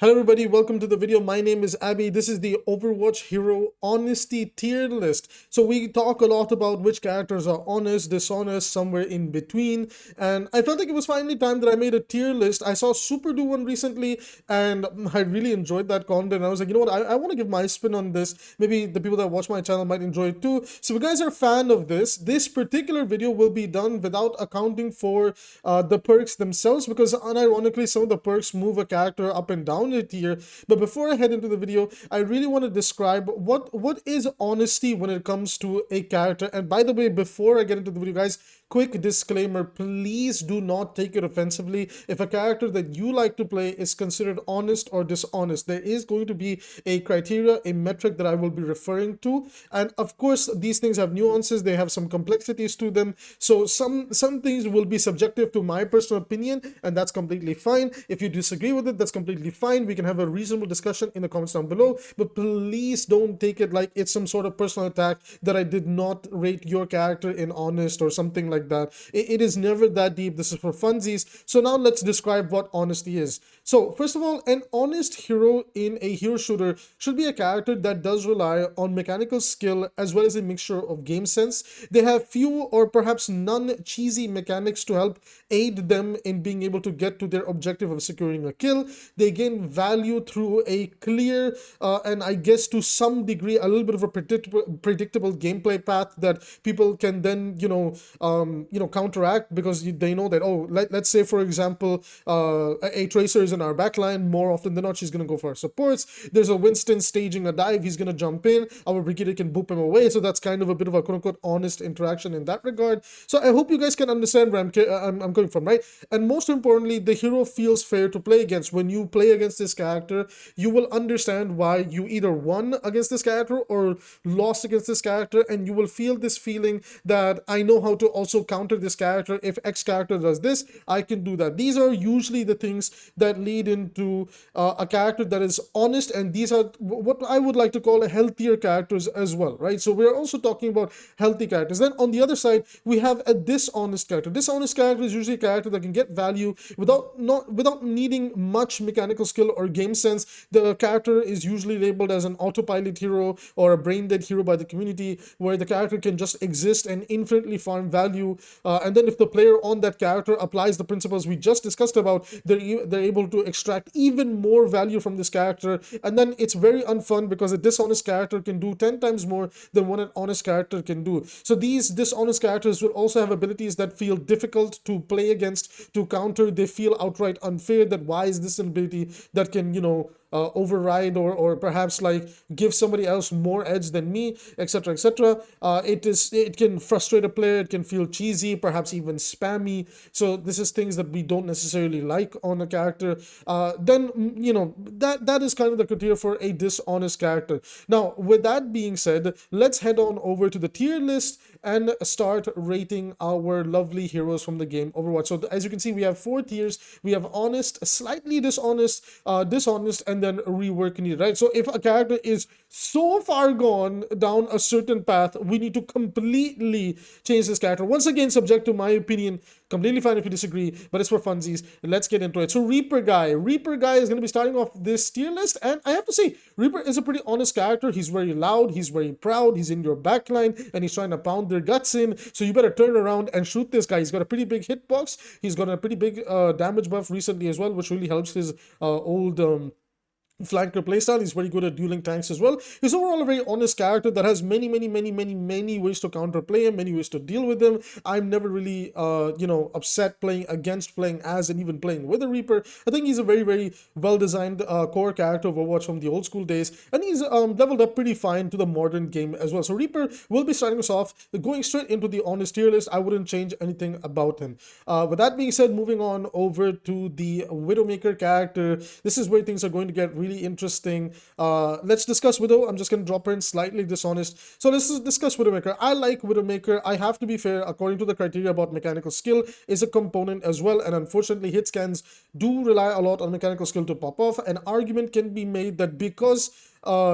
Hello everybody, welcome to the video. My name is Abby. This is the Overwatch Hero Honesty tier list. So we talk a lot about which characters are honest, dishonest, somewhere in between. And I felt like it was finally time that I made a tier list. I saw Super do one recently and I really enjoyed that content. I was like, you know what, I want to give my spin on this. Maybe the people that watch my channel might enjoy it too. So if you guys are a fan of this particular video will be done without accounting for the perks themselves, because unironically some of the perks move a character up and down a tier. But before I head into the video, I really want to describe what is honesty when it comes to a character. And by the way, before I get into the video, guys, quick disclaimer, please do not take it offensively if a character that you like to play is considered honest or dishonest. There is going to be a criteria, a metric that I will be referring to, and of course these things have nuances, they have some complexities to them, so some things will be subjective to my personal opinion, and that's completely fine. If you disagree with it, that's completely fine. We can have a reasonable discussion in the comments down below, but please don't take it like it's some sort of personal attack that I did not rate your character in honest or something like that. It is never that deep. This is for funsies. So now let's describe what honesty is. So first of all, an honest hero in a hero shooter should be a character that does rely on mechanical skill as well as a mixture of game sense. They have few or perhaps none cheesy mechanics to help aid them in being able to get to their objective of securing a kill. They gain value through a clear and I guess to some degree a little bit of a predictable gameplay path that people can then counteract, because they know that, oh, let's say for example a Tracer is in our backline. More often than not she's going to go for our supports. There's a Winston staging a dive, he's going to jump in, our Brigadier can boop him away. So that's kind of a bit of a quote-unquote honest interaction in that regard. So I hope you guys can understand where I'm coming from, right? And most importantly, the hero feels fair to play against. When you play against this character, you will understand why you either won against this character or lost against this character, and you will feel this feeling that I know how to also counter this character. If X character does this, I can do that. These are usually the things that lead into a character that is honest, and these are what I would like to call a healthier characters as well, right? So we're also talking about healthy characters. Then on the other side, we have a dishonest character. Dishonest character is usually a character that can get value without needing much mechanical skill or game sense. The character is usually labeled as an autopilot hero or a brain dead hero by the community, where the character can just exist and infinitely farm value, and then if the player on that character applies the principles we just discussed about, they're able to extract even more value from this character. And then it's very unfun because a dishonest character can do 10 times more than what an honest character can do. So these dishonest characters will also have abilities that feel difficult to play against, to counter. They feel outright unfair, that why is this ability that can override or perhaps like give somebody else more edge than me, etc, etc. It can frustrate a player, it can feel cheesy, perhaps even spammy. So this is things that we don't necessarily like on a character. Then that is kind of the criteria for a dishonest character. Now with that being said, let's head on over to the tier list and start rating our lovely heroes from the game Overwatch. So as you can see, we have 4 tiers. We have honest, slightly dishonest, dishonest, and then rework needed, right? So if a character is so far gone down a certain path, we need to completely change this character. Once again, subject to my opinion, completely fine if you disagree, but it's for funsies. Let's get into it. So Reaper Guy is going to be starting off this tier list, and I have to say, Reaper is a pretty honest character. He's very loud, he's very proud, he's in your backline, and he's trying to pound their guts in, so you better turn around and shoot this guy. He's got a pretty big hitbox, he's got a pretty big damage buff recently as well, which really helps his old flanker playstyle. He's very good at dueling tanks as well. He's overall a very honest character that has many ways to counterplay him, many ways to deal with him. I'm never really upset playing against, playing as, and even playing with a Reaper. I think he's a very well designed core character of Overwatch from the old school days, and he's leveled up pretty fine to the modern game as well. So Reaper will be starting us off, going straight into the honest tier list. I wouldn't change anything about him. With that being said, moving on over to the Widowmaker character. This is where things are going to get really interesting. Let's discuss Widow. I'm just going to drop her in slightly dishonest. So let's discuss Widowmaker. I like Widowmaker. I have to be fair, according to the criteria about mechanical skill is a component as well, and unfortunately hit scans do rely a lot on mechanical skill to pop off. An argument can be made that because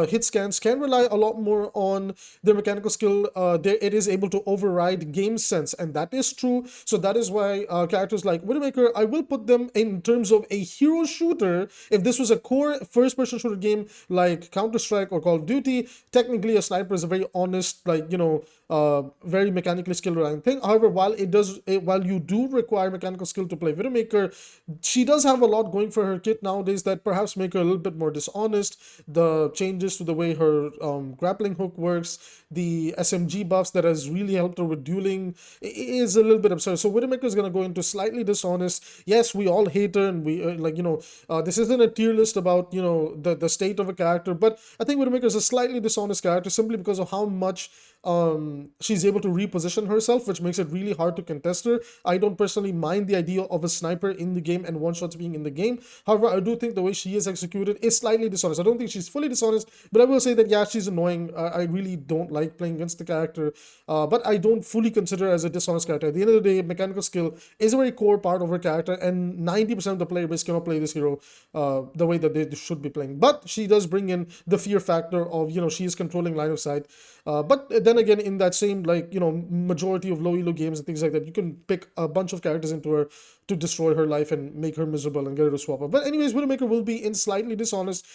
hit scans can rely a lot more on their mechanical skill. It is able to override game sense, and that is true. So that is why characters like Widowmaker, I will put them in terms of a hero shooter. If this was a core first-person shooter game like Counter-Strike or Call of Duty, technically a sniper is a very honest, like, very mechanically skill relying thing. However, while you do require mechanical skill to play Widowmaker, she does have a lot going for her kit nowadays that perhaps make her a little bit more dishonest. The changes to the way her grappling hook works, the SMG buffs that has really helped her with dueling is a little bit absurd. So Widowmaker is going to go into slightly dishonest. Yes, we all hate her, and we this isn't a tier list about the state of a character, but I think Widowmaker is a slightly dishonest character simply because of how much she's able to reposition herself, which makes it really hard to contest her. I don't personally mind the idea of a sniper in the game and one-shots being in the game. However, I do think the way she is executed is slightly dishonest. I don't think she's fully dishonest, but I will say that, yeah, she's annoying. I really don't like playing against the character, but I don't fully consider her as a dishonest character. At the end of the day, mechanical skill is a very core part of her character, and 90% of the player base cannot play this hero the way that they should be playing. But she does bring in the fear factor of, she is controlling line of sight. But then again, in that same, majority of low elo games and things like that, you can pick a bunch of characters into her to destroy her life and make her miserable and get her to swap up. But anyways, Widowmaker will be in slightly dishonest.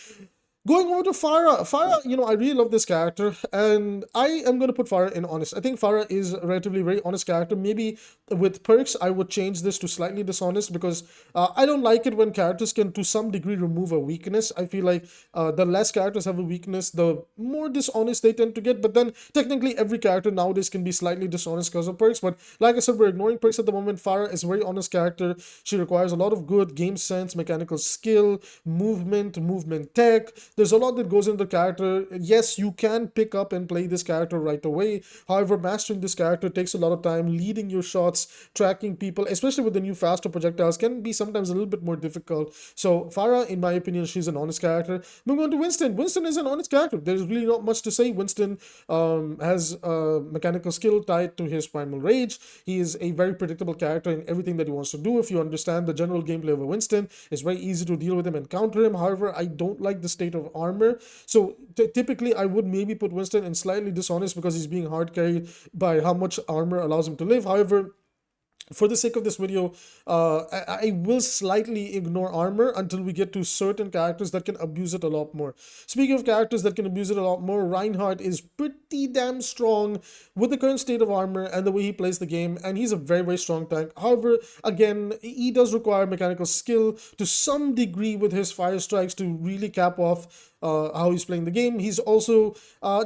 Going over to Pharah. Pharah, I really love this character, and I am going to put Pharah in honest. I think Pharah is a relatively very honest character. Maybe with perks, I would change this to slightly dishonest because I don't like it when characters can, to some degree, remove a weakness. I feel like the less characters have a weakness, the more dishonest they tend to get. But then, technically, every character nowadays can be slightly dishonest because of perks. But like I said, we're ignoring perks at the moment. Pharah is a very honest character. She requires a lot of good game sense, mechanical skill, movement tech. There's a lot that goes into the character. Yes, you can pick up and play this character right away. However, mastering this character takes a lot of time. Leading your shots, tracking people, especially with the new faster projectiles, can be sometimes a little bit more difficult. So Pharah, in my opinion, she's an honest character. Moving on to Winston. Winston is an honest character. There's really not much to say. Winston has mechanical skill tied to his primal rage. He is a very predictable character in everything that he wants to do. If you understand the general gameplay of a Winston, it's very easy to deal with him and counter him. However, I don't like the state of armor. So typically, I would maybe put Winston in slightly dishonest because he's being hard carried by how much armor allows him to live. However, for the sake of this video, I will slightly ignore armor until we get to certain characters that can abuse it a lot more. Speaking of characters that can abuse it a lot more, Reinhardt is pretty damn strong with the current state of armor and the way he plays the game, and he's a very, very strong tank. However, again, he does require mechanical skill to some degree with his fire strikes to really cap off how he's playing the game. He's also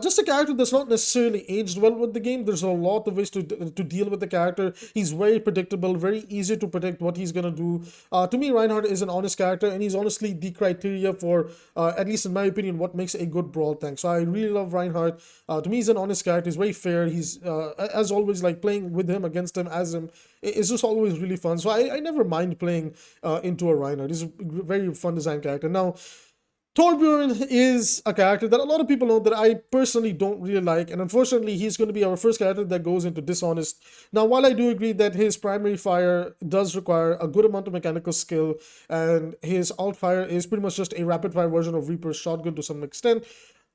just a character that's not necessarily aged well with the game. There's a lot of ways to deal with the character. He's very predictable, very easy to predict what he's gonna do. To me, Reinhardt is an honest character, and he's honestly the criteria for, at least in my opinion, what makes a good brawl tank. So I really love Reinhardt. To me, he's an honest character. He's very fair. He's, as always, like playing with him, against him, as him, it's just always really fun. So I never mind playing into a Reinhardt. He's a very fun design character. Now, Torbjorn is a character that a lot of people know that I personally don't really like, and unfortunately he's going to be our first character that goes into dishonest. Now, while I do agree that his primary fire does require a good amount of mechanical skill, and his alt fire is pretty much just a rapid fire version of Reaper's shotgun to some extent,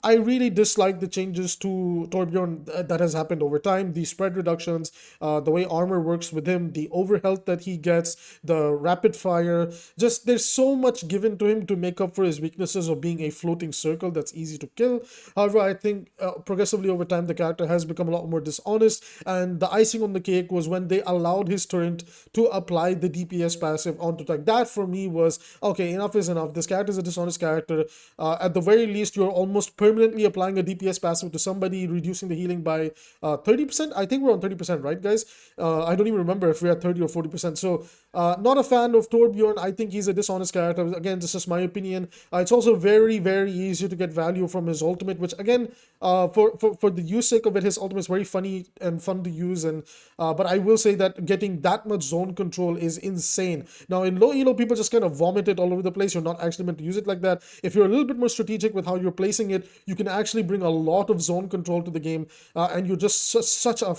I really dislike the changes to Torbjorn that has happened over time. The spread reductions, the way armor works with him, the overhealth that he gets, the rapid fire. Just there's so much given to him to make up for his weaknesses of being a floating circle that's easy to kill. However, I think progressively over time the character has become a lot more dishonest, and the icing on the cake was when they allowed his turret to apply the DPS passive onto tank. That for me was, okay, enough is enough. This character is a dishonest character. At the very least, you're almost permanently applying a DPS passive to somebody, reducing the healing by 30%. I think we're on 30%, right, guys? I don't even remember if we're at 30 or 40%. So not a fan of Torbjorn. I think he's a dishonest character. Again, this is my opinion. It's also very, very easy to get value from his ultimate, which again, for the use sake of it, his ultimate is very funny and fun to use. And but I will say that getting that much zone control is insane. Now, in low elo, people just kind of vomit it all over the place. You're not actually meant to use it like that. If you're a little bit more strategic with how you're placing it, you can actually bring a lot of zone control to the game, and you're just such a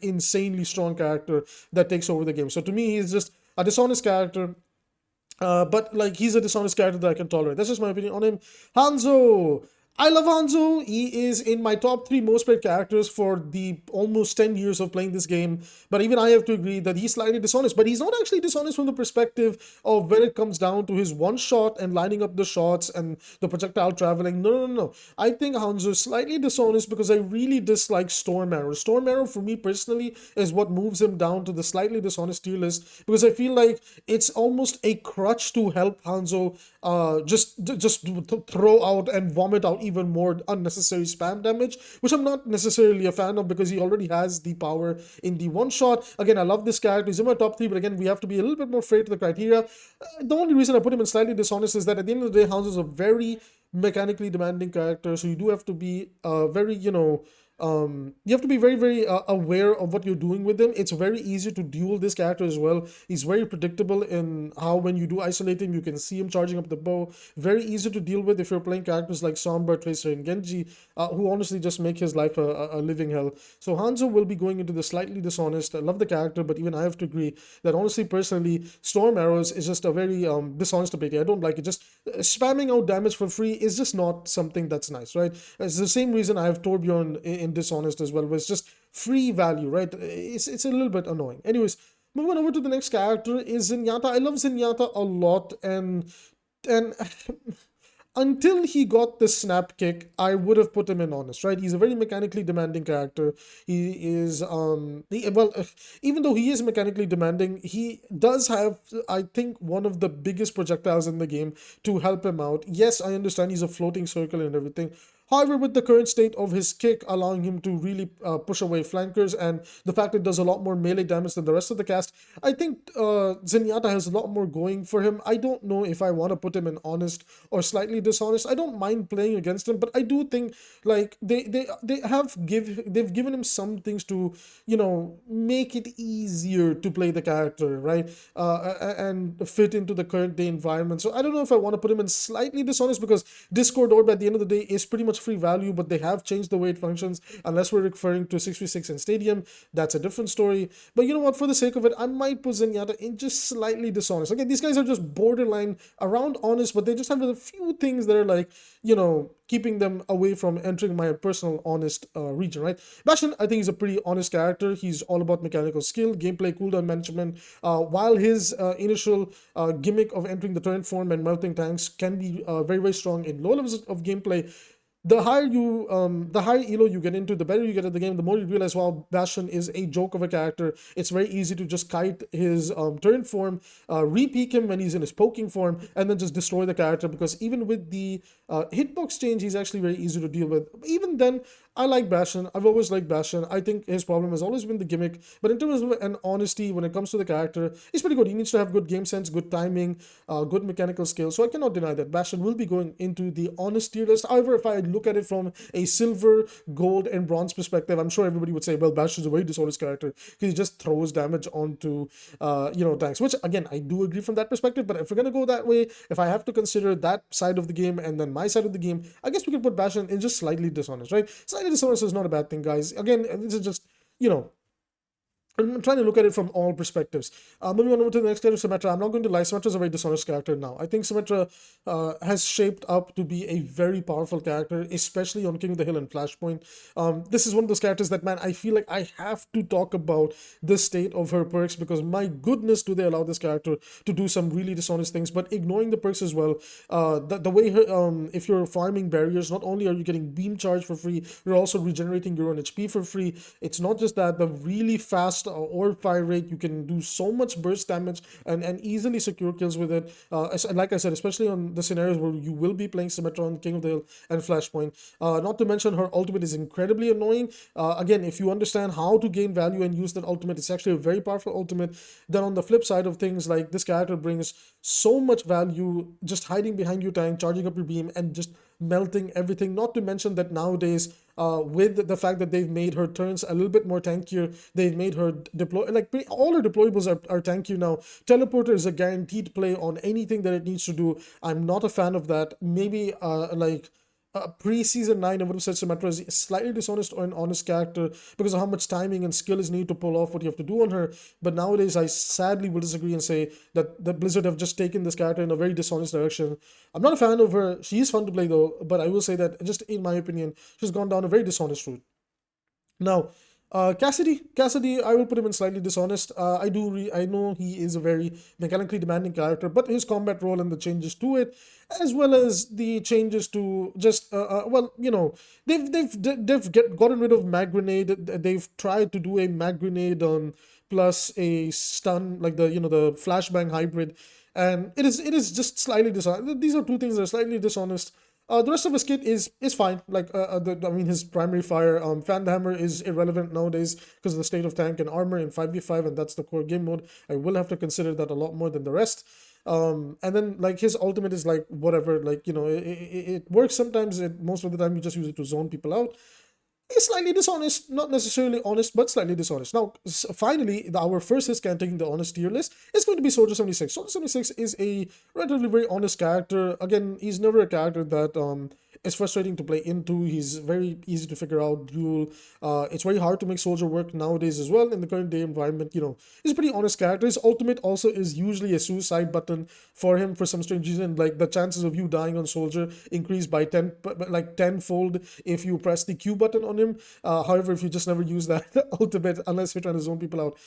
insanely strong character that takes over the game. So to me, he's just a dishonest character, but like he's a dishonest character that I can tolerate. That's just my opinion on him. Hanzo. I love Hanzo. He is in my top three most played characters for the almost 10 years of playing this game. But even I have to agree that he's slightly dishonest. But he's not actually dishonest from the perspective of when it comes down to his one shot and lining up the shots and the projectile traveling. No, no, no, no. I think Hanzo is slightly dishonest because I really dislike Storm Arrow. Storm Arrow, for me personally, is what moves him down to the slightly dishonest tier list because I feel like it's almost a crutch to help Hanzo just throw out and vomit out even more unnecessary spam damage, which I'm not necessarily a fan of because he already has the power in the one shot. Again, I love this character. He's in my top three, but again, we have to be a little bit more fair to the criteria. The only reason I put him in slightly dishonest is that at the end of the day, Hanzo is a very mechanically demanding character, so you do have to be very, you have to be very, very aware of what you're doing with him. It's very easy to duel this character as well. He's very predictable in how when you do isolate him, you can see him charging up the bow. Very easy to deal with if you're playing characters like Sombra, Tracer, and Genji, who honestly just make his life a living hell. So Hanzo will be going into the slightly dishonest. I love the character, but even I have to agree that honestly, personally, Storm Arrows is just a very dishonest ability. I don't like it. Just spamming out damage for free is just not something that's nice, right? It's the same reason I have Torbjorn in dishonest as well, where it's just free value, right? It's a little bit annoying. Anyways, moving over to the next character is Zenyatta. I love Zenyatta a lot, and until he got the snap kick, I would have put him in honest, right? He's a very mechanically demanding character. He is, even though he is mechanically demanding, he does have, I think, one of the biggest projectiles in the game to help him out. Yes, I understand he's a floating circle and everything. However, with the current state of his kick allowing him to really push away flankers and the fact it does a lot more melee damage than the rest of the cast, I think Zenyatta has a lot more going for him. I don't know if I want to put him in honest or slightly dishonest. I don't mind playing against him, but I do think like they've given him some things to make it easier to play the character, right? And fit into the current day environment. So I don't know if I want to put him in slightly dishonest because Discord Orb at the end of the day is pretty much free value, but they have changed the way it functions. Unless we're referring to 6v6 and Stadium, that's a different story. But you know what? For the sake of it, I might put Zenyatta in just slightly dishonest. Again, these guys are just borderline around honest, but they just have a few things that are like, keeping them away from entering my personal honest region, right? Bastion, I think, is a pretty honest character. He's all about mechanical skill, gameplay, cooldown management. While his initial gimmick of entering the turret form and melting tanks can be very, very strong in low levels of gameplay, the higher elo you get into, the better you get at the game, the more you realize, wow, Bastion is a joke of a character. It's very easy to just kite his turret form, re-peek him when he's in his poking form, and then just destroy the character, because even with the hitbox change, he's actually very easy to deal with. Even then, I like Bastion. I've always liked Bastion. I think his problem has always been the gimmick, but in terms of an honesty, when it comes to the character, he's pretty good. He needs to have good game sense, good timing, good mechanical skill. So I cannot deny that Bastion will be going into the honest tier list. However, if I look at it from a silver, gold, and bronze perspective, I'm sure everybody would say, well, Bastion's a very dishonest character because he just throws damage onto, tanks. Which again, I do agree from that perspective. But if we're gonna go that way, if I have to consider that side of the game and then my side of the game, I guess we can put Bastion in just slightly dishonest, right? Slightly dishonest is not a bad thing, guys. Again, this is just, I'm trying to look at it from all perspectives. Moving on over to the next character, Symmetra. I'm not going to lie, Symmetra is a very dishonest character now. I think Symmetra has shaped up to be a very powerful character, especially on King of the Hill and Flashpoint. This is one of those characters that, man, I feel like I have to talk about the state of her perks, because my goodness, do they allow this character to do some really dishonest things, but ignoring the perks as well. The way her, if you're farming barriers, not only are you getting beam charge for free, you're also regenerating your own HP for free. It's not just that, the really fast orb fire rate, you can do so much burst damage and easily secure kills with it. Like I said, especially on the scenarios where you will be playing Symmetra on King of the Hill and Flashpoint. Not to mention her ultimate is incredibly annoying. Again, if you understand how to gain value and use that ultimate, it's actually a very powerful ultimate. Then on the flip side of things, like, this character brings so much value just hiding behind your tank, charging up your beam, and just melting everything. Not to mention that nowadays, with the fact that they've made her turns a little bit more tankier, they've made her deploy, like, all her deployables are tankier now. Teleporter is a guaranteed play on anything that it needs to do. I'm not a fan of that. Maybe pre-season 9, I would have said Symmetra is a slightly dishonest or an honest character because of how much timing and skill is needed to pull off what you have to do on her. But nowadays, I sadly will disagree and say that Blizzard have just taken this character in a very dishonest direction. I'm not a fan of her. She is fun to play though, but I will say that just in my opinion, she's gone down a very dishonest route. Now, Cassidy, I will put him in slightly dishonest. I know he is a very mechanically demanding character, but his combat role and the changes to it, as well as the changes to just, well, gotten rid of mag grenade. They've tried to do a mag grenade plus a stun, like the flashbang hybrid, and it is just slightly dishonest. These are two things that are slightly dishonest. The rest of his kit is fine. Like I mean, his primary fire, fan hammer is irrelevant nowadays because of the state of tank and armor in 5v5, and that's the core game mode. I will have to consider that a lot more than the rest. And then like his ultimate is like whatever, like it works sometimes. Most of the time, you just use it to zone people out. Is slightly dishonest, not necessarily honest, but slightly dishonest. Now, finally, our first hit scan taking the honest tier list is going to be Soldier 76. Soldier 76 is a relatively very honest character. Again, he's never a character that is frustrating to play into. He's very easy to figure out, duel. It's very hard to make Soldier work nowadays as well in the current day environment. He's a pretty honest character. His ultimate also is usually a suicide button for him for some strange reason. Like the chances of you dying on Soldier increase by 10-fold if you press the Q button on him. However, if you just never use that ultimate, unless you're trying to zone people out,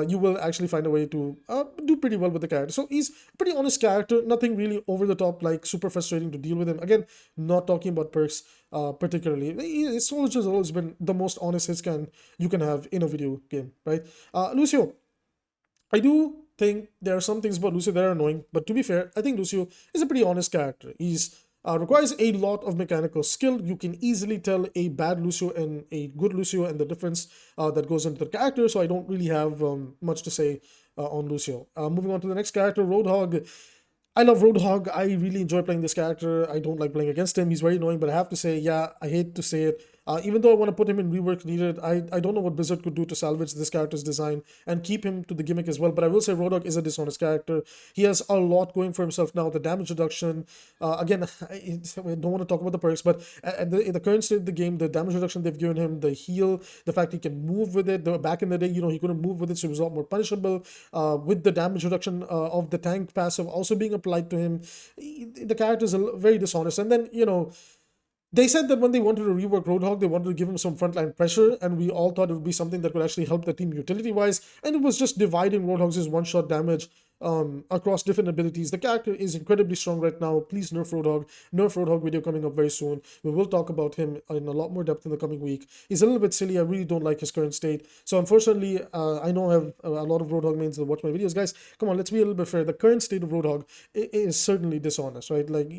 you will actually find a way to do pretty well with the character. So he's a pretty honest character, nothing really over the top, like super frustrating to deal with him. Again, not talking about perks particularly. His Soldier's always been the most honest hit scan you can have in a video game, right? Lucio, I do think there are some things about Lucio that are annoying, but to be fair, I think Lucio is a pretty honest character. He's requires a lot of mechanical skill. You can easily tell a bad Lucio and a good Lucio and the difference that goes into the character, so I don't really have much to say on Lucio. Moving on to the next character, Roadhog. I love Roadhog. I really enjoy playing this character. I don't like playing against him. He's very annoying, but I have to say, yeah, I hate to say it. Even though I want to put him in rework needed, I don't know what Blizzard could do to salvage this character's design and keep him to the gimmick as well. But I will say Roadhog is a dishonest character. He has a lot going for himself now. The damage reduction, again, I don't want to talk about the perks, but in the current state of the game, the damage reduction they've given him, the heal, the fact he can move with it. Back in the day, he couldn't move with it, so he was a lot more punishable. With the damage reduction of the tank passive also being applied to him, the character is very dishonest. And then, they said that when they wanted to rework Roadhog, they wanted to give him some frontline pressure, and we all thought it would be something that could actually help the team utility-wise, and it was just dividing Roadhog's one-shot damage across different abilities. The character is incredibly strong right now. Please nerf Roadhog. Nerf Roadhog video coming up very soon. We will talk about him in a lot more depth in the coming week. He's a little bit silly. I really don't like his current state. So unfortunately, I know I have a lot of Roadhog mains that watch my videos. Guys, come on, let's be a little bit fair. The current state of Roadhog is certainly dishonest, right? Like,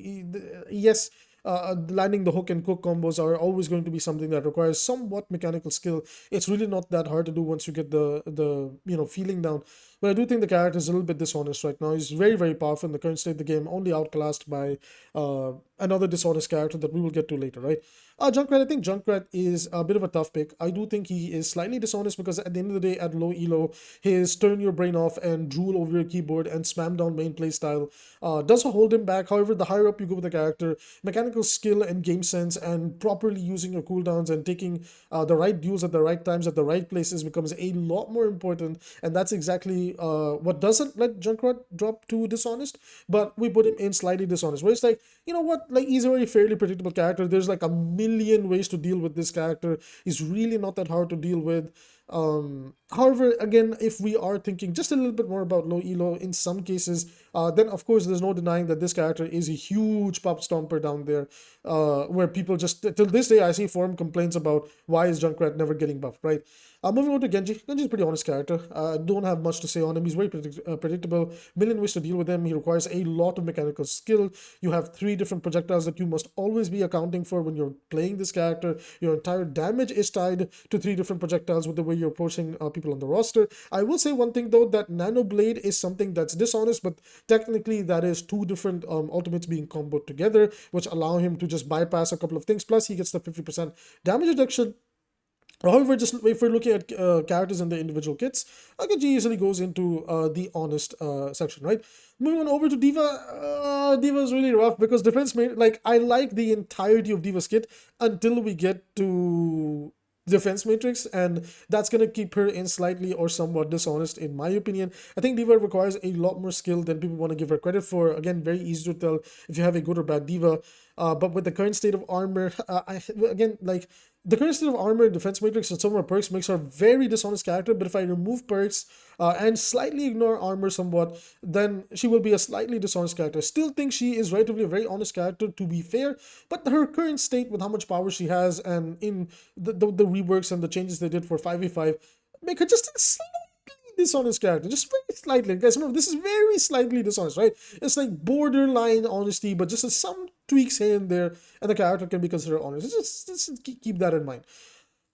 yes, landing the hook and cook combos are always going to be something that requires somewhat mechanical skill. It's really not that hard to do once you get the feeling down. But I do think the character is a little bit dishonest right now. He's very, very powerful in the current state of the game, only outclassed by another dishonest character that we will get to later, right? Junkrat, I think Junkrat is a bit of a tough pick. I do think he is slightly dishonest because at the end of the day, at low elo, his turn your brain off and drool over your keyboard and spam down main playstyle does hold him back. However, the higher up you go with the character, mechanical skill and game sense and properly using your cooldowns and taking the right duels at the right times at the right places becomes a lot more important. And that's exactly what doesn't let Junkrat drop to dishonest, but we put him in slightly dishonest, where it's like, you know what, like he's a very fairly predictable character. There's like a million ways to deal with this character. He's really not that hard to deal with. However, again, if we are thinking just a little bit more about low elo in some cases, then of course there's no denying that this character is a huge pop stomper down there, where people just, till this day, I see forum complaints about why is Junkrat never getting buffed, right? Moving on to Genji. Genji's a pretty honest character. Don't have much to say on him. He's very predictable. Million ways to deal with him. He requires a lot of mechanical skill. You have 3 different projectiles that you must always be accounting for when you're playing this character. Your entire damage is tied to 3 different projectiles with the way you're approaching people on the roster. I will say one thing though, that Nano Blade is something that's dishonest, but technically that is 2 different ultimates being comboed together, which allow him to just bypass a couple of things. Plus he gets the 50% damage reduction However, just if we're looking at characters in the individual kits, Akaji easily goes into the honest section, right? Moving on over to Diva. Diva is really rough because defense made, like, I like the entirety of Diva's kit until we get to defense matrix, and that's gonna keep her in slightly or somewhat dishonest in my opinion. I think Diva requires a lot more skill than people want to give her credit for. Again, very easy to tell if you have a good or bad Diva. But with the current state of armor, again, like, the current state of armor, defense matrix, and some of her perks makes her a very dishonest character. But if I remove perks and slightly ignore armor somewhat, then she will be a slightly dishonest character. Still think she is relatively a very honest character, to be fair, but her current state with how much power she has, and in the reworks and the changes they did for 5v5, make her just a slightly dishonest character, just very slightly. Guys, remember, this is very slightly dishonest, right? It's like borderline honesty, but just some tweaks here and there, and the character can be considered honest. Just keep that in mind.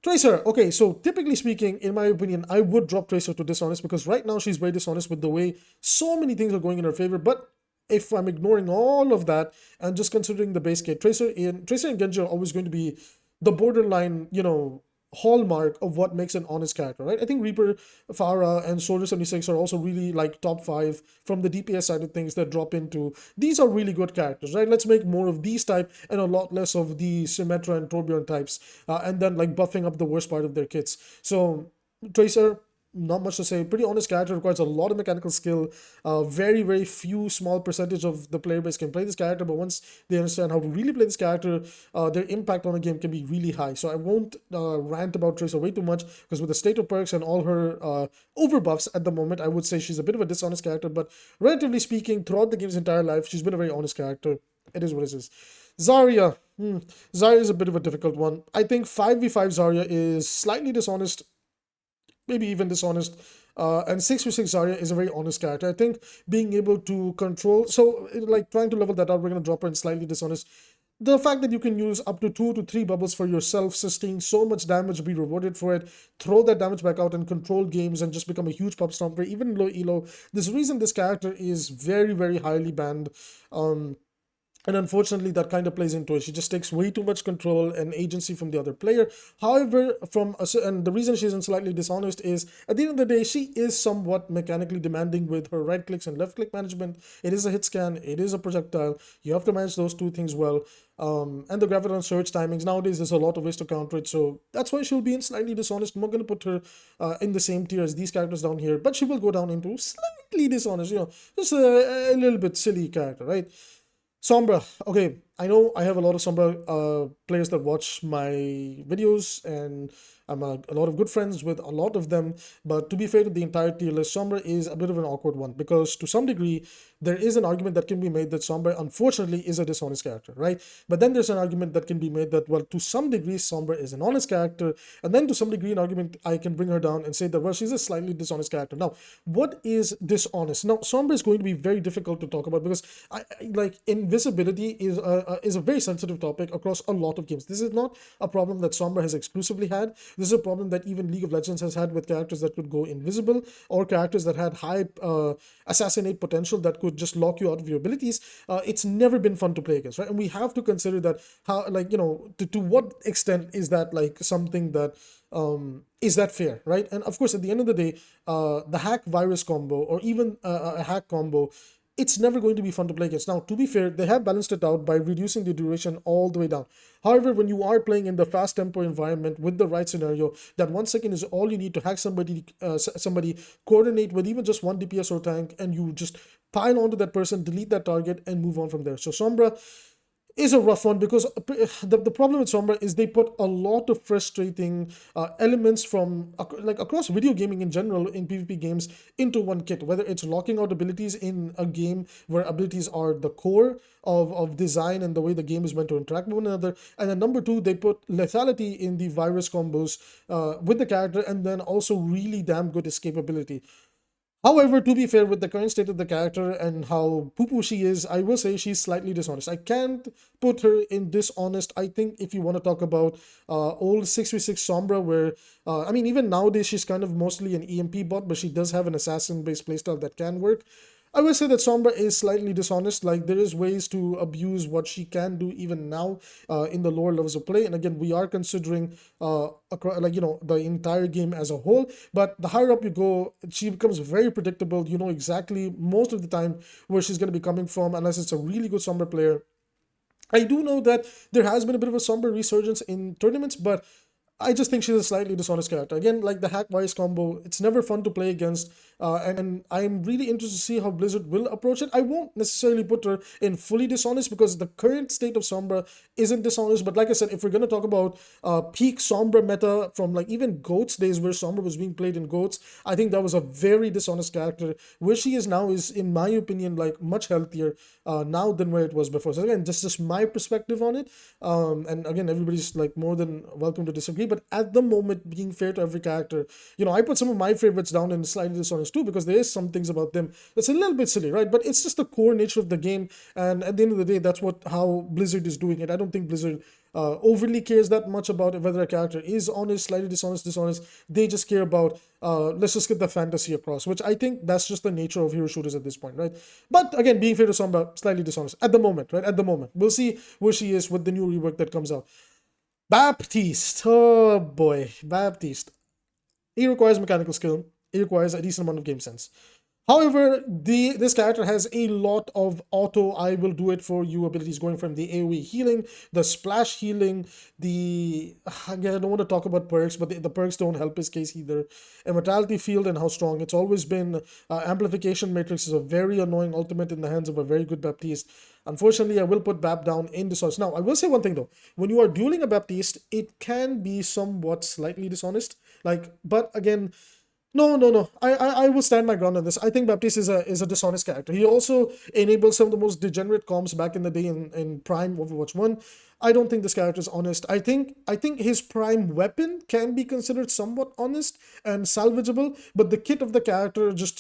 Tracer. Okay, so typically speaking, in my opinion, I would drop Tracer to dishonest because right now she's very dishonest with the way so many things are going in her favor. But if I'm ignoring all of that and just considering the base kit, Tracer and Genji are always going to be the borderline, hallmark of what makes an honest character, right? I think Reaper, Pharah, and Soldier 76 are also really like top 5 from the DPS side of things that drop into. These are really good characters, right? Let's make more of these type and a lot less of the Symmetra and Torbjorn types, and then like buffing up the worst part of their kits. So Tracer, not much to say. Pretty honest character, requires a lot of mechanical skill. Very few small percentage of the player base can play this character, but once they understand how to really play this character, their impact on a game can be really high. So I won't rant about Tracer way too much, because with the state of perks and all her overbuffs at the moment, I would say she's a bit of a dishonest character, but relatively speaking, throughout the game's entire life, she's been a very honest character. It is what it is. Zarya. Zarya is a bit of a difficult one. I think 5v5 Zarya is slightly dishonest, maybe even dishonest. And 6v6 Zarya is a very honest character. I think being able to control, so like trying to level that out, we're going to drop her in slightly dishonest. The fact that you can use up to 2 to 3 bubbles for yourself, sustain so much damage, be rewarded for it, throw that damage back out and control games and just become a huge pop stomper, even low elo. There's a reason this character is very highly banned. And unfortunately, that kind of plays into it. She just takes way too much control and agency from the other player. However, and the reason she's slightly dishonest is, at the end of the day, she is somewhat mechanically demanding with her right clicks and left click management. It is a hit scan. It is a projectile. You have to manage those two things well. And the graviton surge timings. Nowadays, there's a lot of ways to counter it. So that's why she'll be in slightly dishonest. I'm not going to put her in the same tier as these characters down here. But she will go down into slightly dishonest. Just a little bit silly character, right? Sombra. Okay, I know I have a lot of Sombra players that watch my videos, and I'm a lot of good friends with a lot of them. But to be fair to the entire tier list, Sombra is a bit of an awkward one, because to some degree, there is an argument that can be made that Sombra, unfortunately, is a dishonest character, right? But then there's an argument that can be made that, well, to some degree, Sombra is an honest character. And then to some degree, an argument I can bring her down and say that, well, she's a slightly dishonest character. Now, what is dishonest? Now, Sombra is going to be very difficult to talk about, because like invisibility is a very sensitive topic across a lot of games. This is not a problem that Sombra has exclusively had. This is a problem that even League of Legends has had with characters that could go invisible, or characters that had high assassinate potential that could just lock you out of your abilities. It's never been fun to play against, right? And we have to consider that how, like, to what extent is that like something that is that fair, right? And of course, at the end of the day, the hack virus combo, or even a hack combo, it's never going to be fun to play against. Now, to be fair, they have balanced it out by reducing the duration all the way down. However, when you are playing in the fast tempo environment with the right scenario, that 1 second is all you need to hack somebody, coordinate with even just one DPS or tank, and you just pile onto that person, delete that target, and move on from there. So Sombra is a rough one, because the problem with Sombra is they put a lot of frustrating elements from like across video gaming in general, in PvP games, into one kit. Whether it's locking out abilities in a game where abilities are the core of design and the way the game is meant to interact with one another, and then number 2, they put lethality in the virus combos with the character, and then also really damn good escapability. However, to be fair, with the current state of the character and how poo-poo she is, I will say she's slightly dishonest. I can't put her in dishonest. I think if you want to talk about old 6v6 Sombra, where, I mean, even nowadays she's kind of mostly an EMP bot, but she does have an assassin-based playstyle that can work. I will say that Sombra is slightly dishonest. Like, there is ways to abuse what she can do even now in the lower levels of play. And again, we are considering like, you know, the entire game as a whole. But the higher up you go, she becomes very predictable. You know exactly most of the time where she's going to be coming from, unless it's a really good Sombra player. I do know that there has been a bit of a Sombra resurgence in tournaments, but I just think she's a slightly dishonest character. Again, like the hack Vice combo, it's never fun to play against, and I'm really interested to see how Blizzard will approach it. I won't necessarily put her in fully dishonest because the current state of Sombra isn't dishonest. But like I said, if we're gonna talk about peak Sombra meta from like even Goats days where Sombra was being played in Goats, I think that was a very dishonest character. Where she is now is, in my opinion, like much healthier now than where it was before. So again, just my perspective on it. And again, everybody's like more than welcome to disagree. But at the moment, being fair to every character, you know, I put some of my favorites down in slightly dishonest too, because there is some things about them that's a little bit silly, right? But it's just the core nature of the game, and at the end of the day, that's how Blizzard is doing it. I don't think Blizzard overly cares that much about whether a character is honest, slightly dishonest. They just care about let's just get the fantasy across, which I think that's just the nature of hero shooters at this point, right? But again, being fair to Sombra, slightly dishonest at the moment, right? At the moment, we'll see where she is with the new rework that comes out. Baptiste, oh boy, Baptiste. He requires mechanical skill. He requires a decent amount of game sense. However, this character has a lot of auto I will do it for you abilities, going from the AoE healing, the splash healing, again, I don't want to talk about perks, but the perks don't help his case either. Immortality field and how strong it's always been. Amplification matrix is a very annoying ultimate in the hands of a very good Baptiste. Unfortunately, I will put Bap down in dishonest. Now, I will say one thing though. When you are dueling a Baptiste, it can be somewhat slightly dishonest. Like, but again, no. I will stand my ground on this. I think Baptiste is a dishonest character. He also enabled some of the most degenerate comms back in the day in Prime Overwatch 1. I don't think this character is honest. I think his prime weapon can be considered somewhat honest and salvageable, but the kit of the character just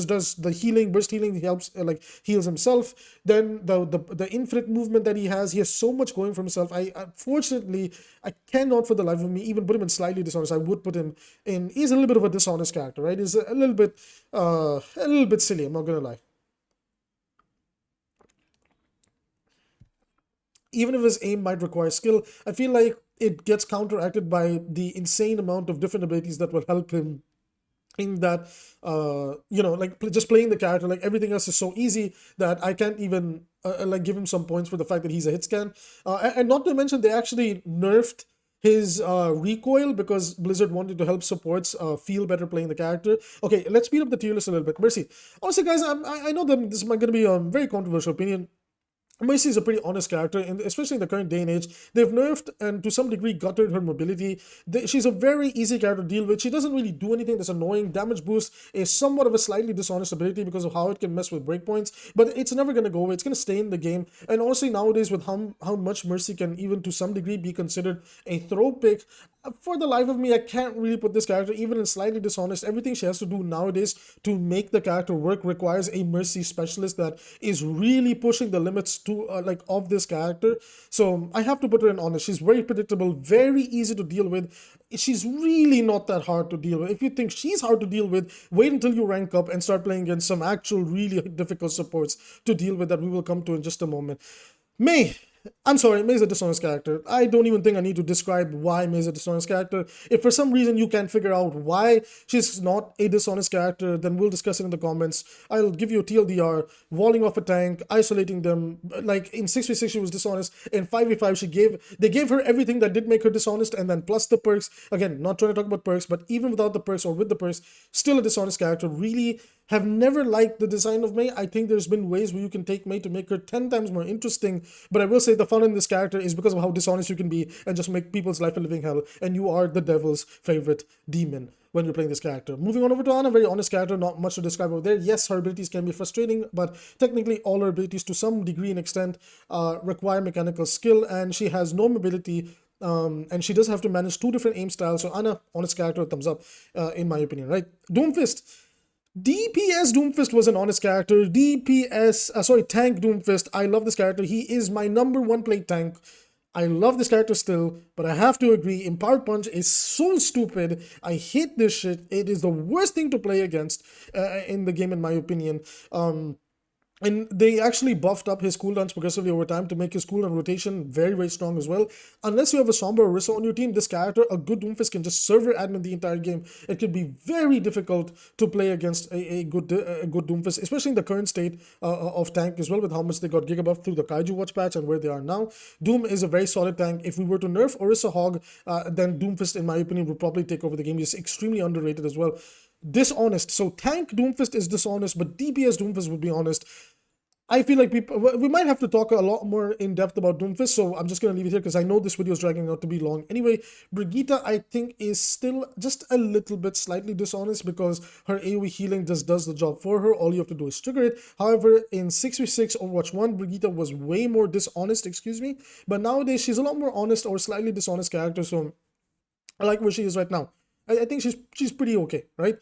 does the healing, burst healing. He helps like heals himself. Then the infinite movement that he has so much going for himself. Unfortunately, I cannot for the life of me even put him in slightly dishonest. I would put him in. He's a little bit of a dishonest character, right? He's a little bit silly. I'm not gonna lie. Even if his aim might require skill, I feel like it gets counteracted by the insane amount of different abilities that will help him in that, like just playing the character. Like everything else is so easy that I can't even like give him some points for the fact that he's a hit scan. And not to mention, they actually nerfed his recoil because Blizzard wanted to help supports feel better playing the character. Okay, let's speed up the tier list a little bit. Mercy. Honestly, guys, I know that this is going to be a very controversial opinion. Mercy is a pretty honest character, and especially in the current day and age, they've nerfed and to some degree gutted her mobility. She's a very easy character to deal with. She doesn't really do anything that's annoying. Damage boost is somewhat of a slightly dishonest ability because of how it can mess with breakpoints, but it's never going to go away. It's going to stay in the game. And honestly, nowadays, with how much Mercy can even to some degree be considered a throw pick, for the life of me, I can't really put this character even in slightly dishonest. Everything she has to do nowadays to make the character work requires a Mercy specialist that is really pushing the limits to of this character. So I have to put her in honest. She's very predictable, very easy to deal with. She's really not that hard to deal with. If you think she's hard to deal with, wait until you rank up and start playing against some actual really difficult supports to deal with that we will come to in just a moment. I'm sorry, Mei's a dishonest character. I don't even think I need to describe why Mei's a dishonest character. If for some reason you can't figure out why she's not a dishonest character, then we'll discuss it in the comments. I'll give you a TLDR, walling off a tank, isolating them. Like in 6v6 she was dishonest. In 5v5 they gave her everything that did make her dishonest, and then plus the perks. Again, not trying to talk about perks, but even without the perks or with the perks, still a dishonest character. Really have never liked the design of Mei. I think there's been ways where you can take Mei to make her 10 times more interesting, but I will say the fun in this character is because of how dishonest you can be and just make people's life a living hell, and you are the devil's favorite demon when you're playing this character. Moving on over to Ana, very honest character, not much to describe over there. Yes, her abilities can be frustrating, but technically all her abilities to some degree and extent require mechanical skill, and she has no mobility. And she does have to manage two different aim styles. So Ana, honest character, thumbs up in my opinion, right? Doomfist. DPS Doomfist was an honest character. Tank Doomfist. I love this character. He is my number one play tank. I love this character still, but I have to agree, Empowered Punch is so stupid. I hate this shit. It is the worst thing to play against in the game, in my opinion. And they actually buffed up his cooldowns progressively over time to make his cooldown rotation very, very strong as well. Unless you have a Sombra or Orisa on your team, this character, a good Doomfist, can just server admin the entire game. It could be very difficult to play against a good Doomfist, especially in the current state of tank as well, with how much they got gigabuffed through the Kaiju Watch patch and where they are now. Doom is a very solid tank. If we were to nerf Orisa Hog, then Doomfist, in my opinion, would probably take over the game. He's extremely underrated as well. Dishonest. So tank Doomfist is dishonest, but DPS Doomfist would be honest. I feel like we might have to talk a lot more in depth about Doomfist, so I'm just going to leave it here because I know this video is dragging out to be long. Anyway, Brigitte, I think, is still just a little bit slightly dishonest because her AoE healing just does the job for her. All you have to do is trigger it. However, in 6v6 Overwatch 1, Brigitte was way more dishonest, excuse me. But nowadays, she's a lot more honest or slightly dishonest character, so I like where she is right now. I think she's pretty okay, right?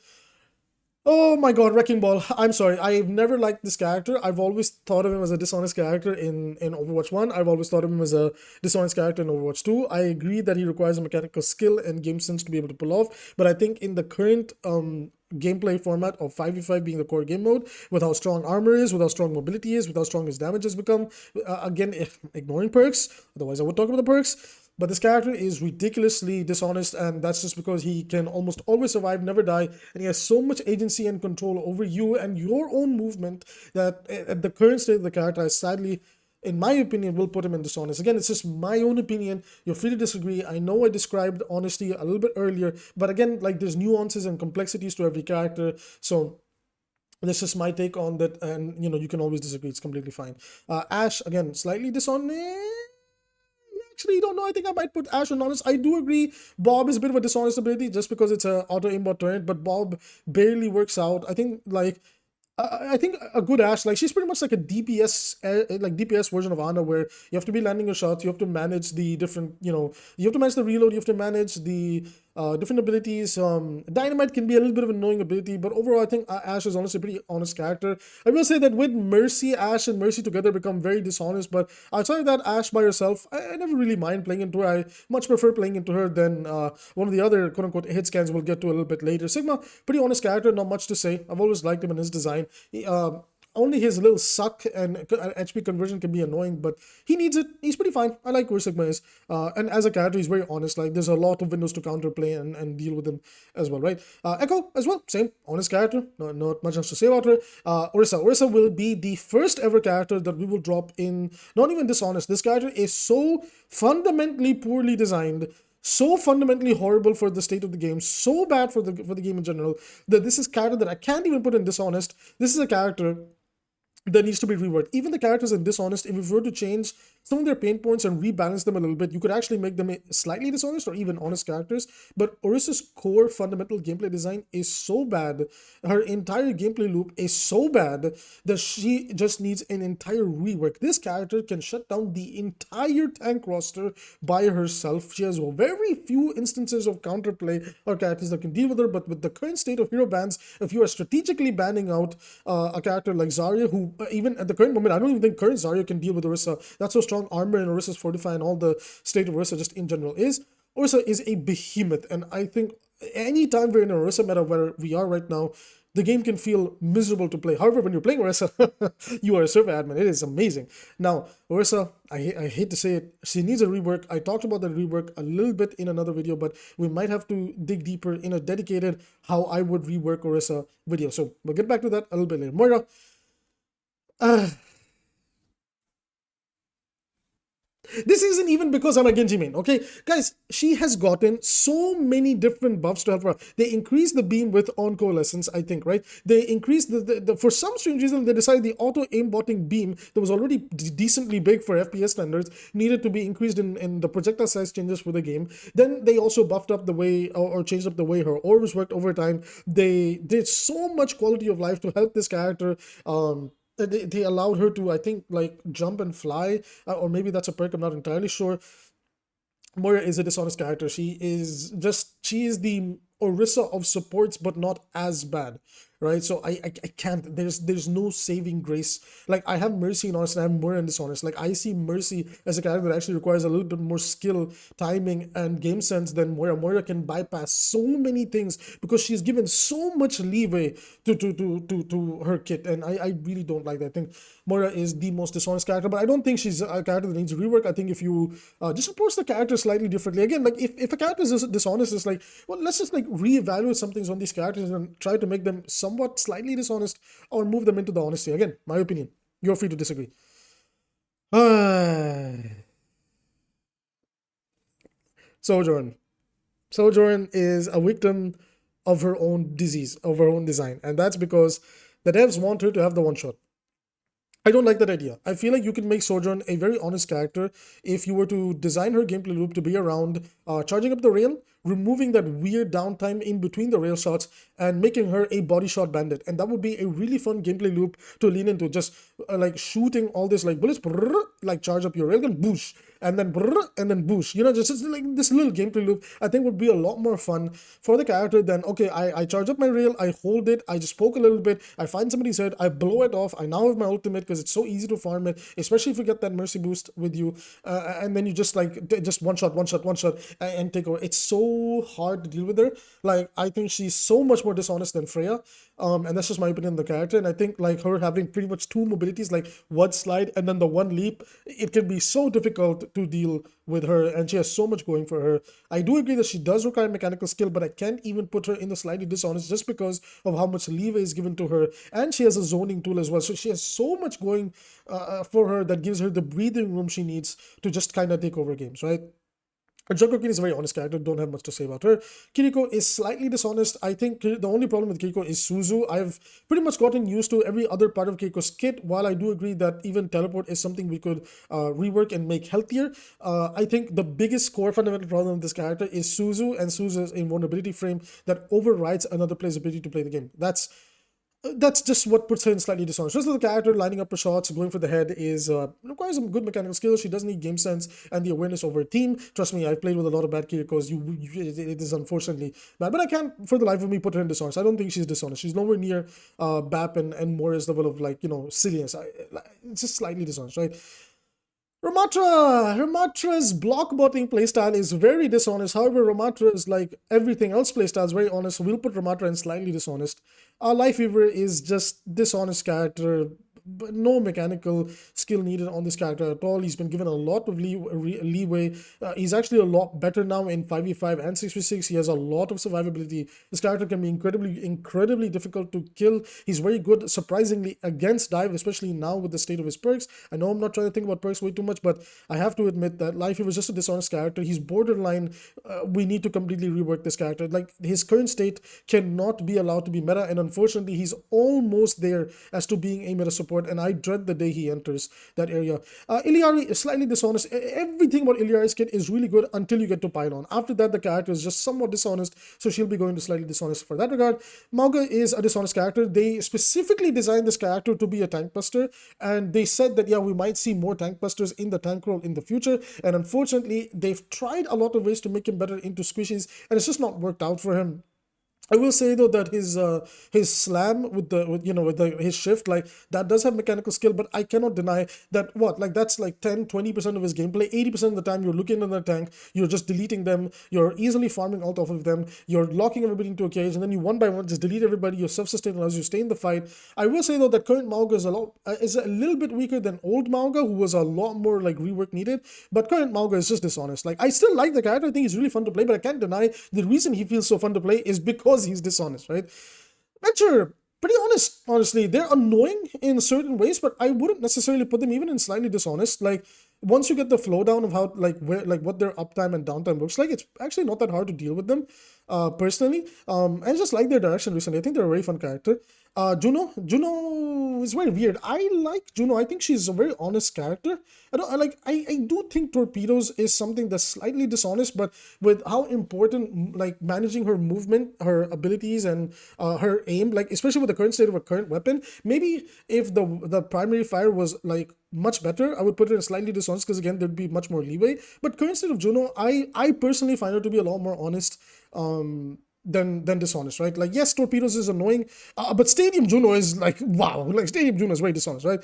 Oh my god, Wrecking Ball. I'm sorry. I've never liked this character. I've always thought of him as a dishonest character in Overwatch 1. I've always thought of him as a dishonest character in Overwatch 2. I agree that he requires a mechanical skill and game sense to be able to pull off, but I think in the current gameplay format of 5v5 being the core game mode, with how strong armor is, with how strong mobility is, with how strong his damage has become, again, ignoring perks, otherwise I would talk about the perks, but this character is ridiculously dishonest, and that's just because he can almost always survive, never die, and he has so much agency and control over you and your own movement that at the current state of the character, I sadly, in my opinion, will put him in dishonest. Again, it's just my own opinion. You're free to disagree. I know I described honesty a little bit earlier, but again, like, there's nuances and complexities to every character, so that's just my take on that, and you can always disagree. It's completely fine. Ashe, again, slightly dishonest. Actually, don't know. I think I might put Ashe on honest. I do agree. Bob is a bit of a dishonest ability just because it's a auto aimbot turret, but Bob barely works out. I think I think a good Ashe, like, she's pretty much like a DPS, like DPS version of Ana, where you have to be landing your shots, you have to manage the different, you have to manage the reload, you have to manage the different abilities. Dynamite can be a little bit of an annoying ability, but overall I think Ashe is honestly a pretty honest character. I will say that with Mercy, Ashe and Mercy together become very dishonest, but outside of that, Ashe by herself, I never really mind playing into her. I much prefer playing into her than one of the other quote-unquote hit scans we'll get to a little bit later. Sigma, pretty honest character, not much to say. I've always liked him and his design. Only his little suck and HP conversion can be annoying, but he needs it. He's pretty fine. I like where Sigma is. And as a character, he's very honest. Like, there's a lot of windows to counterplay and deal with him as well, right? Echo as well, same. Honest character. Not much else to say about her. Orisa. Orisa will be the first ever character that we will drop in. Not even dishonest. This character is so fundamentally poorly designed, so fundamentally horrible for the state of the game, so bad for the game in general, that this is character that I can't even put in dishonest. This is a character that needs to be reworked. Even the characters in dishonest, if we were to change some of their pain points and rebalance them a little bit, you could actually make them slightly dishonest or even honest characters. But Orisa's core fundamental gameplay design is so bad, her entire gameplay loop is so bad, that she just needs an entire rework. This character can shut down the entire tank roster by herself. She has very few instances of counterplay or characters that can deal with her, but with the current state of hero bans, if you are strategically banning out a character like Zarya, who even at the current moment, I don't even think current Zarya can deal with Orisa. That's so strong armor and Orisa's Fortify and all the state of Orisa just in general is. Orisa is a behemoth, and I think anytime we're in a Orisa meta where we are right now, the game can feel miserable to play. However, when you're playing Orisa, you are a server admin. It is amazing. Now, Orisa, I hate to say it, she needs a rework. I talked about the rework a little bit in another video, but we might have to dig deeper in a dedicated how I would rework Orisa video. So we'll get back to that a little bit later. Moira. This isn't even because I'm a Genji main, okay? Guys, she has gotten so many different buffs to help her. They increased the beam with On Coalescence, I think, right? They increased for some strange reason, they decided the auto aimbotting beam that was already decently big for FPS standards needed to be increased in the projectile size changes for the game. Then they also buffed up the way, or changed up the way her orbs worked over time. They did so much quality of life to help this character. They allowed her to, I think, like, jump and fly, or maybe that's a perk, I'm not entirely sure. Moira is a dishonest character. She is the Orisa of supports, but not as bad. right? So I can't. There's no saving grace. Like I have Mercy in honest and I have Moira in dishonest. Like I see Mercy as a character that actually requires a little bit more skill, timing, and game sense than Moira. Moira can bypass so many things because she's given so much leeway to her kit, and I really don't like that. I think Moira is the most dishonest character, but I don't think she's a character that needs rework. I think if you just approach the character slightly differently, again, like if a character is dishonest, it's like, well, let's just like reevaluate some things on these characters and try to make them somewhat slightly dishonest or move them into the honesty. Again, my opinion. You're free to disagree. Sojourn. Sojourn is a victim of her own disease, of her own design, and that's because the devs want her to have the one shot. I don't like that idea. I feel like you can make Sojourn a very honest character if you were to design her gameplay loop to be around charging up the rail, removing that weird downtime in between the rail shots, and making her a body shot bandit. And that would be a really fun gameplay loop to lean into. Just like shooting all this like bullets, like charge up your railgun, boosh, and then boosh. You know, just like this little gameplay loop, I think would be a lot more fun for the character than, okay, I charge up my rail, I hold it, I just poke a little bit, I find somebody's head, I blow it off, I now have my ultimate because it's so easy to farm it, especially if you get that mercy boost with you, and then you just like just one shot, and take over. It's so hard to deal with her. Like I think she's so much more dishonest than Freya, and that's just my opinion on the character. And I think like her having pretty much two mobilities, like one slide and then the one leap, it can be so difficult to deal with her, and she has so much going for her. I do agree that she does require mechanical skill, but I can't even put her in the slightly dishonest just because of how much leeway is given to her, and she has a zoning tool as well. So she has so much going for her that gives her the breathing room she needs to just kind of take over games, right? Jungle Queen is a very honest character, don't have much to say about her. Kiriko is slightly dishonest. I think the only problem with Kiriko is Suzu. I've pretty much gotten used to every other part of Kiriko's kit. While I do agree that even teleport is something we could rework and make healthier, I think the biggest core fundamental problem with this character is Suzu and Suzu's invulnerability frame that overrides another player's ability to play the game. That's just what puts her in slightly dishonest. Just the character lining up her shots, going for the head is requires some good mechanical skills. She doesn't need game sense and the awareness over a team. Trust me, I've played with a lot of bad Kirikos. It is unfortunately bad, but I can't for the life of me put her in dishonest. I don't think she's dishonest. She's nowhere near BAP and Moira's level of like, you know, silliness. It's just slightly dishonest, right? Ramatra's block botting playstyle is very dishonest. However, Ramatra's like everything else playstyle is very honest. So we'll put Ramatra in slightly dishonest. 𝐓𝐈𝐈 is just dishonest character, but no mechanical skill needed on this character at all. He's been given a lot of leeway. He's actually a lot better now in 5v5 and 6v6. He has a lot of survivability. This character can be incredibly difficult to kill. He's very good, surprisingly, against dive, especially now with the state of his perks. I know I'm not trying to think about perks way too much, but I have to admit that 𝐓𝐈𝐈 was just a dishonest character. He's borderline. We need to completely rework this character. Like, his current state cannot be allowed to be meta, and unfortunately, he's almost there as to being a meta support, and I dread the day he enters that area. Iliari is slightly dishonest. Everything about Iliari's kit is really good until you get to Pylon. After that, the character is just somewhat dishonest, so she'll be going to slightly dishonest for that regard. Mauga is a dishonest character. They specifically designed this character to be a tank buster, and they said that, yeah, we might see more tank busters in the tank role in the future, and unfortunately, they've tried a lot of ways to make him better into squishies, and it's just not worked out for him. I will say though that his slam with his shift, like that does have mechanical skill, but I cannot deny that that's like 10-20% of his gameplay. 80% of the time you're looking in the tank, you're just deleting them, you're easily farming out off of them, you're locking everybody into a cage, and then you one by one just delete everybody. Your self-sustain allows you to stay in the fight. I will say though that current Mauga is a little bit weaker than old Mauga, who was a lot more like rework needed, but current Mauga is just dishonest. Like, I still like the character, I think he's really fun to play, but I can't deny the reason he feels so fun to play is because he's dishonest, right? Venture, pretty honest, honestly. They're annoying in certain ways, but I wouldn't necessarily put them even in slightly dishonest. Like, once you get the flow down of how what their uptime and downtime looks like, it's actually not that hard to deal with them, personally. I just like their direction recently. I think they're a very fun character. Juno is very weird. I like Juno. I think she's a very honest character. I do think Torpedoes is something that's slightly dishonest, but with how important like managing her movement, her abilities, and her aim, like especially with the current state of her current weapon, maybe if the primary fire was like much better, I would put it in slightly dishonest because again there'd be much more leeway. But current state of Juno, I personally find her to be a lot more honest. than Dishonest, right? Like, yes, Torpedoes is annoying, but Stadium Juno is like, wow, like Stadium Juno is very dishonest, right?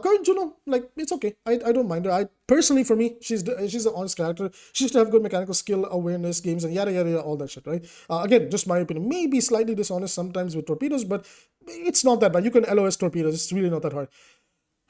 Current Juno, like, it's okay. I don't mind her. I personally, for me, she's an honest character. She used to have good mechanical skill, awareness, games, and yada yada yada, all that shit, right? Again, just my opinion. Maybe slightly dishonest sometimes with Torpedoes, but it's not that bad. You can LOS Torpedoes. It's really not that hard.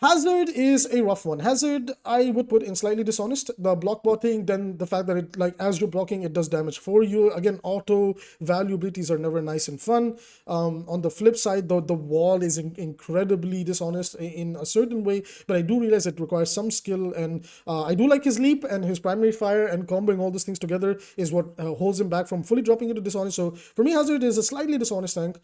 Hazard is a rough one. Hazard, I would put in slightly dishonest. The block botting, then the fact that it, like, as you're blocking, it does damage for you. Again, auto value abilities are never nice and fun. On the flip side, though, the wall is incredibly dishonest in a certain way, but I do realize it requires some skill, and I do like his leap and his primary fire, and comboing all these things together is what holds him back from fully dropping into dishonest. So for me, Hazard is a slightly dishonest tank.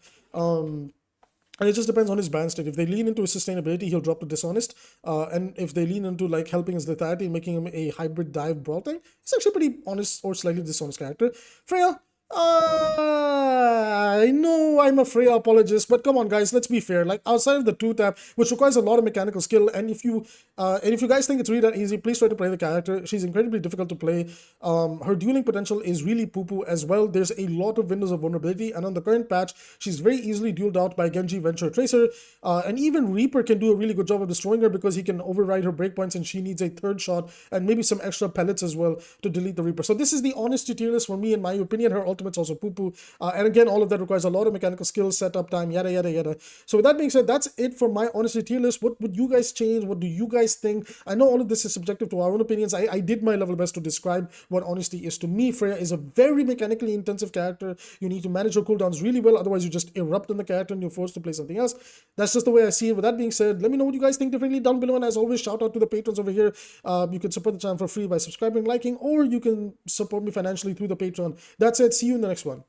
And it just depends on his band state. If they lean into his sustainability, he'll drop to Dishonest. And if they lean into like helping his lethality and making him a hybrid dive brawl tank, he's actually a pretty honest or slightly dishonest character. Freya, I know I'm a Freya apologist, but come on, guys, let's be fair. Like, outside of the 2-tap, which requires a lot of mechanical skill, and if you guys think it's really that easy, please try to play the character. She's incredibly difficult to play. Her dueling potential is really poo-poo as well. There's a lot of windows of vulnerability, and on the current patch, she's very easily dueled out by Genji, Venture, Tracer, and even Reaper can do a really good job of destroying her because he can override her breakpoints, and she needs a third shot and maybe some extra pellets as well to delete the Reaper. So this is the honesty tier list for me, in my opinion. Her ultimate's also poo-poo, and again, all of that requires a lot of mechanical skills, setup time, yada yada yada. So with that being said, that's it for my honesty tier list. What would you guys change? What do you guys think? I know all of this is subjective to our own opinions. I did my level best to describe what honesty is to me. Freya is a very mechanically intensive character. You need to manage your cooldowns really well, otherwise you just erupt in the character and you're forced to play something else. That's just the way I see it. With that being said, let me know what you guys think differently down below, and as always, shout out to the patrons over here. You can support the channel for free by subscribing, liking, or you can support me financially through the Patreon. That's it. See you in the next one.